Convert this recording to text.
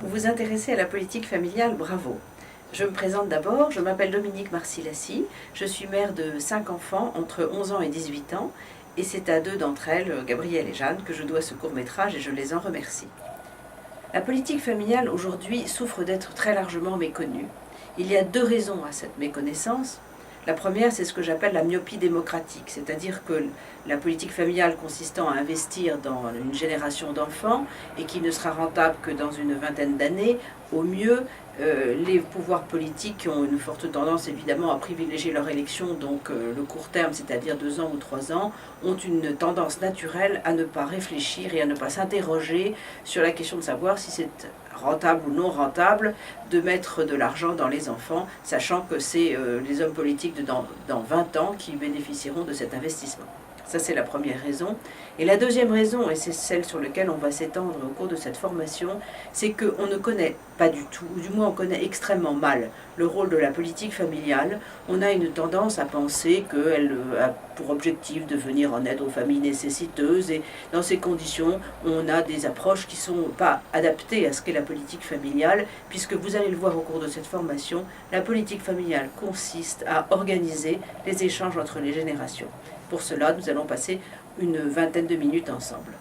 Vous vous intéressez à la politique familiale, bravo. Je me présente d'abord, je m'appelle Dominique Marcy-Lassy, je suis mère de 5 enfants entre 11 ans et 18 ans, et c'est à 2 d'entre elles, Gabrielle et Jeanne, que je dois ce court-métrage et je les en remercie. La politique familiale aujourd'hui souffre d'être très largement méconnue. Il y a 2 raisons à cette méconnaissance. La première, c'est ce que j'appelle la myopie démocratique, c'est-à-dire que la politique familiale consistant à investir dans une génération d'enfants et qui ne sera rentable que dans une vingtaine d'années, au mieux, les pouvoirs politiques ont une forte tendance évidemment à privilégier leur élection, donc le court terme, c'est-à-dire 2 ans ou 3 ans, ont une tendance naturelle à ne pas réfléchir et à ne pas s'interroger sur la question de savoir si c'est rentable ou non rentable de mettre de l'argent dans les enfants, sachant que c'est les hommes politiques dans 20 ans qui bénéficieront de cet investissement. Ça, c'est la première raison. Et la deuxième raison, et c'est celle sur laquelle on va s'étendre au cours de cette formation, c'est qu'on ne connaît pas du tout, ou du moins on connaît extrêmement mal le rôle de la politique familiale. On a une tendance à penser qu'elle a pour objectif de venir en aide aux familles nécessiteuses, et dans ces conditions, on a des approches qui ne sont pas adaptées à ce qu'est la politique familiale, puisque vous allez le voir au cours de cette formation, la politique familiale consiste à organiser les échanges entre les générations. Pour cela, nous allons passer une vingtaine de minutes ensemble.